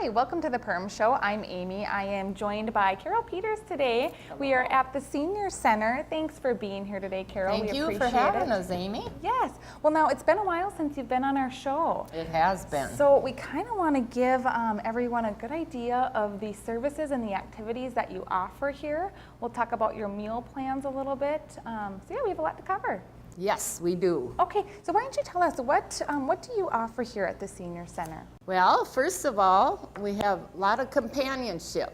Hi, welcome to the Perham Show. I'm Amy. I am joined by Carol Peters today. Hello. We are at the Senior Center. Thanks for being here today, Carol. Thank we you appreciate for having it. us, Amy. Yes. Well, now it's been a while since you've been on our show. It has been. So we kind of want to give everyone a good idea of the services and the activities that you offer here. We'll talk about your meal plans a little bit. So yeah, we have a lot to cover. Yes, we do. Okay, so why don't you tell us what do you offer here at the Senior Center? Well, first of all, we have a lot of companionship.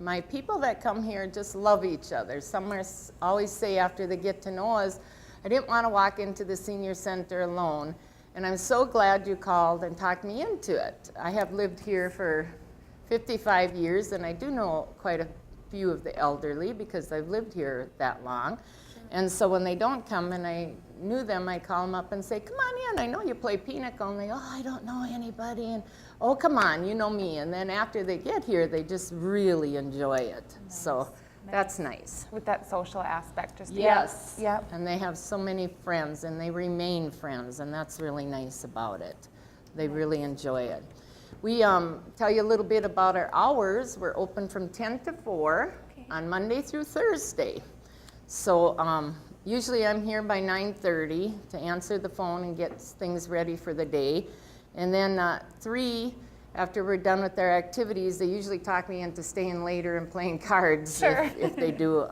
My people that come here just love each other. Some always say after they get to know us, I didn't want to walk into the Senior Center alone. And I'm so glad you called and talked me into it. I have lived here for 55 years, and I do know quite a few of the elderly because I've lived here that long. And so when they don't come and I knew them, I call them up and say, come on in, I know you play pinochle. And they, oh, I don't know anybody. And, oh, come on, you know me. And then after they get here, they just really enjoy it. Nice. So that's nice. With that social aspect. Just yes. Yep. And they have so many friends, and they remain friends, and that's really nice about it. They really enjoy it. We tell you a little bit about our hours. We're open from 10 to 4 on Monday through Thursday. So usually I'm here by 9:30 to answer the phone and get things ready for the day. And then 3, after we're done with their activities, they usually talk me into staying later and playing cards. Sure. if they do.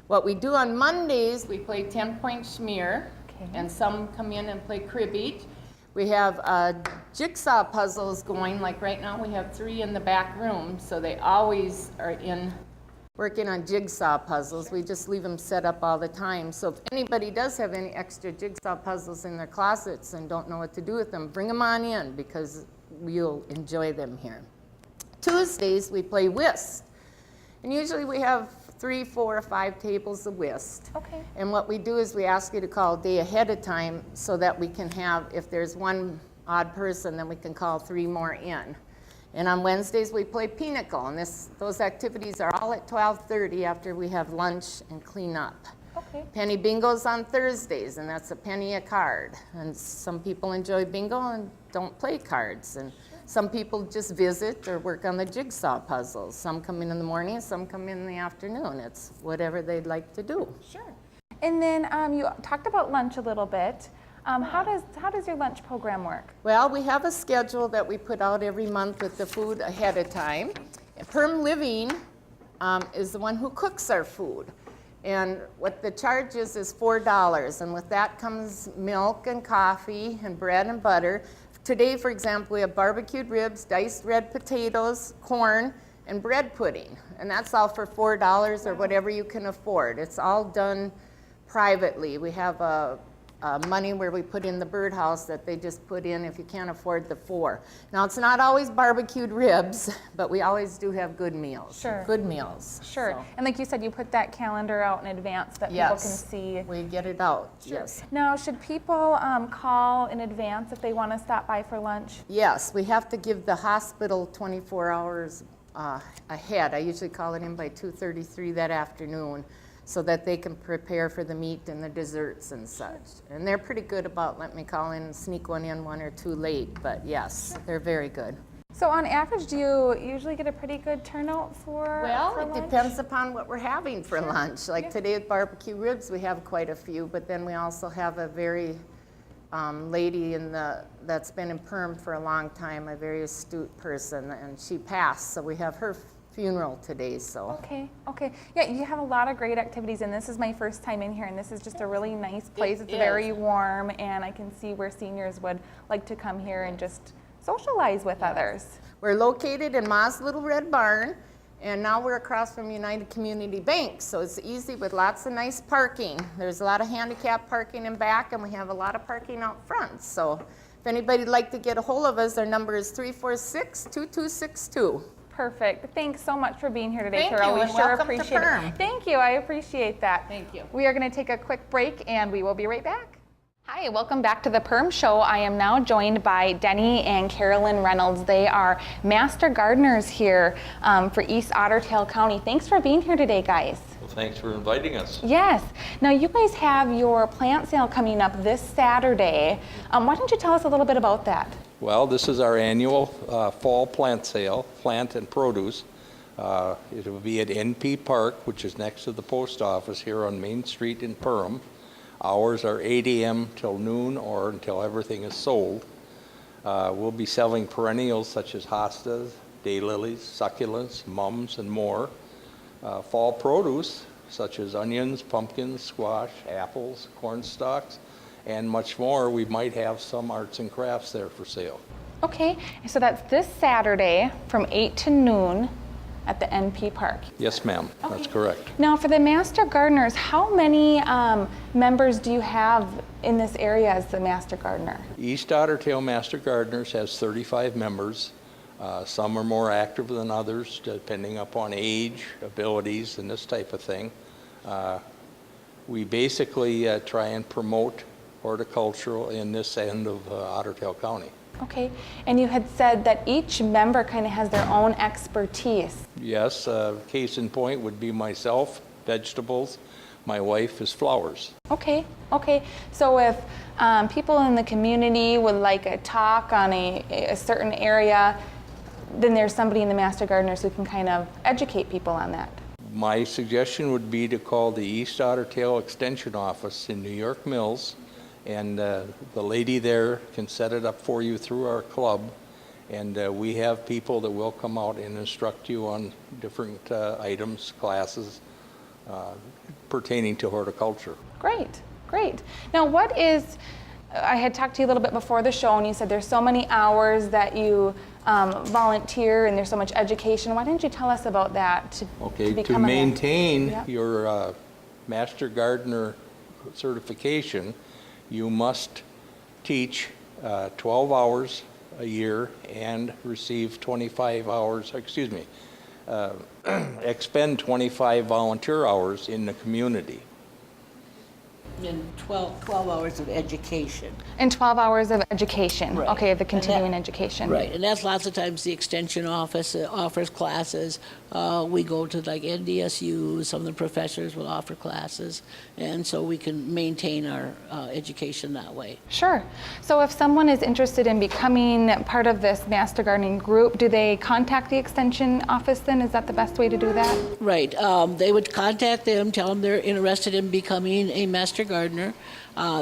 What we do on Mondays, we play 10-point schmear, and some come in and play cribbage. We have jigsaw puzzles going, like right now we have 3 in the back room, so they always are working on jigsaw puzzles. We just leave them set up all the time. So if anybody does have any extra jigsaw puzzles in their closets and don't know what to do with them, bring them on in because you'll enjoy them here. Tuesdays we play whist. And usually we have 3, 4, or 5 tables of whist. Okay. And what we do is we ask you to call a day ahead of time so that we can have, if there's one odd person, then we can call 3 more in. And on Wednesdays, we play pinochle, and those activities are all at 12:30 after we have lunch and clean up. Okay. Penny bingo's on Thursdays, and that's a penny a card. And some people enjoy bingo and don't play cards. And some people just visit or work on the jigsaw puzzles. Some come in the morning, some come in the afternoon. It's whatever they'd like to do. Sure. And then you talked about lunch a little bit. How does your lunch program work? Well, we have a schedule that we put out every month with the food ahead of time. Perham Living is the one who cooks our food. And what the charge is $4. And with that comes milk and coffee and bread and butter. Today, for example, we have barbecued ribs, diced red potatoes, corn, and bread pudding. And that's all for $4 or whatever you can afford. It's all done privately. We have money where we put in the birdhouse that they just put in if you can't afford the 4. Now, it's not always barbecued ribs, but we always do have good meals. Sure. Good meals. Sure. So. And like you said, you put that calendar out in advance that people can see. We get it out. Sure. Yes. Now, should people call in advance if they want to stop by for lunch? Yes, we have to give the hospital 24 hours ahead. I usually call it in by 2:33 that afternoon, so that they can prepare for the meat and the desserts and such. And they're pretty good about letting me call in and sneak one in 1 or 2 late, but yes, they're very good. So on average, do you usually get a pretty good turnout for It lunch? depends upon what we're having for lunch. Like today with barbecue ribs, we have quite a few, but then we also have a very lady that's been in Perham for a long time, a very astute person, and she passed, so we have her funeral today, so. Okay. Yeah, you have a lot of great activities, and this is my first time in here, and this is just a really nice place. It's very warm, and I can see where seniors would like to come here and just socialize with others. We're located in Ma's Little Red Barn, and now we're across from United Community Bank, so it's easy with lots of nice parking. There's a lot of handicap parking in back, and we have a lot of parking out front. So if anybody'd like to get a hold of us, our number is 346-2262. Perfect. Thanks so much for being here today, Thank Carol. you, We and sure welcome to appreciate Perham. it. Thank you. I appreciate that. Thank you. We are going to take a quick break, and we will be right back. Hi, welcome back to the Perham Show. I am now joined by Denny and Carolyn Reynolds. They are master gardeners here for East Otter Tail County. Thanks for being here today, guys. Well, Thanks for inviting us. Yes. Now you guys have your plant sale coming up this Saturday. Why don't you tell us a little bit about that? Well, this is our annual fall plant sale, plant and produce. It will be at NP Park, which is next to the post office here on Main Street in Perham. Hours are 8 a.m. till noon or until everything is sold. We'll be selling perennials such as hostas, daylilies, succulents, mums, and more. Fall produce such as onions, pumpkins, squash, apples, corn stalks, and much more. We might have some arts and crafts there for sale. Okay, so that's this Saturday from 8 to noon at the NP Park. Yes, ma'am. Okay. That's correct. Now for the Master Gardeners, how many members do you have in this area as the Master Gardener? East Otter Tail Master Gardeners has 35 members. Some are more active than others, depending upon age, abilities, and this type of thing. We basically try and promote horticultural in this end of Otter Tail County. Okay, and you had said that each member kind of has their own expertise. Yes, case in point would be myself, vegetables. My wife is flowers. Okay, okay. So if people in the community would like a talk on a certain area, then there's somebody in the Master Gardeners who can kind of educate people on that. My suggestion would be to call the East Otter Tail Extension Office in New York Mills, and the lady there can set it up for you through our club, and we have people that will come out and instruct you on different items, classes pertaining to horticulture. Great, great. Now what is, I had talked to you a little bit before the show and you said there's so many hours that you volunteer and there's so much education. Why didn't you tell us about that? To maintain your Master Gardener certification, you must teach 12 hours a year and receive 25 hours, expend 25 volunteer hours in the community. And 12 hours of education. And 12 hours of education, Right. okay, the And continuing that- education. Right, and that's lots of times the extension office offers classes. We go to like NDSU, some of the professors will offer classes, and so we can maintain our education that way. Sure. So if someone is interested in becoming part of this Master Gardening group, do they contact the extension office then? Is that the best way to do that? Right, they would contact them, tell them they're interested in becoming a Master Gardener.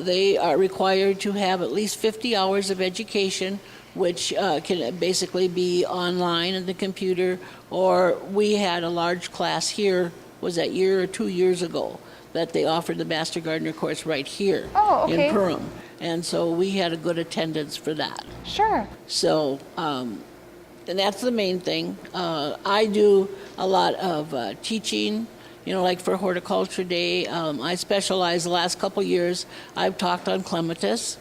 They are required to have at least 50 hours of education, which can basically be online on the computer, or we had a large class here, was that year or 2 years ago, that they offered the Master Gardener course right here okay. in Perham. And so we had a good attendance for that. Sure. So, and that's the main thing. I do a lot of teaching, you know, like for Horticulture Day. I specialize the last couple years. I've talked on clematis,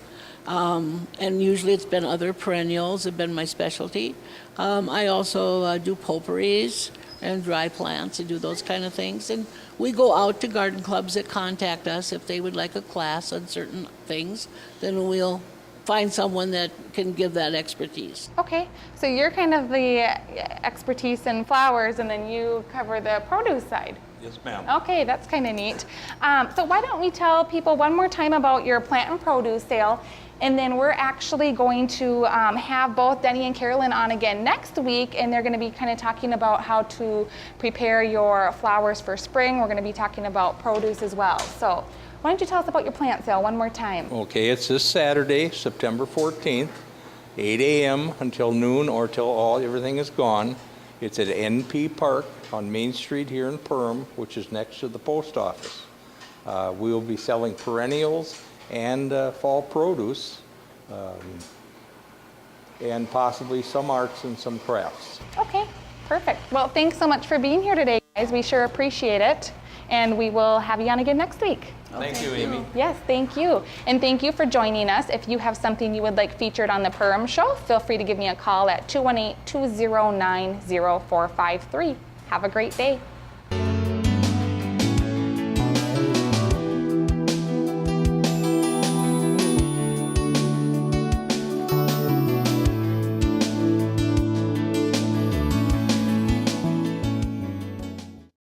and usually it's been other perennials have been my specialty. I also do potpourris and dry plants and do those kind of things. And we go out to garden clubs that contact us if they would like a class on certain things. Then we'll find someone that can give that expertise. Okay, so you're kind of the expertise in flowers and then you cover the produce side. Yes, ma'am. Okay, that's kind of neat. So why don't we tell people one more time about your plant and produce sale, and then we're actually going to have both Denny and Carolyn on again next week, and they're going to be kind of talking about how to prepare your flowers for spring. We're going to be talking about produce as well. So why don't you tell us about your plant sale one more time? Okay, it's this Saturday, September 14th, 8 a.m. until noon or till everything is gone. It's at NP Park on Main Street here in Perham, which is next to the post office. We will be selling perennials and fall produce, and possibly some arts and some crafts. Okay, perfect. Well, thanks so much for being here today, guys. We sure appreciate it. And we will have you on again next week. Thank you, Amy. Yes, thank you. And thank you for joining us. If you have something you would like featured on the Perham Show, feel free to give me a call at 218-209-0453. Have a great day.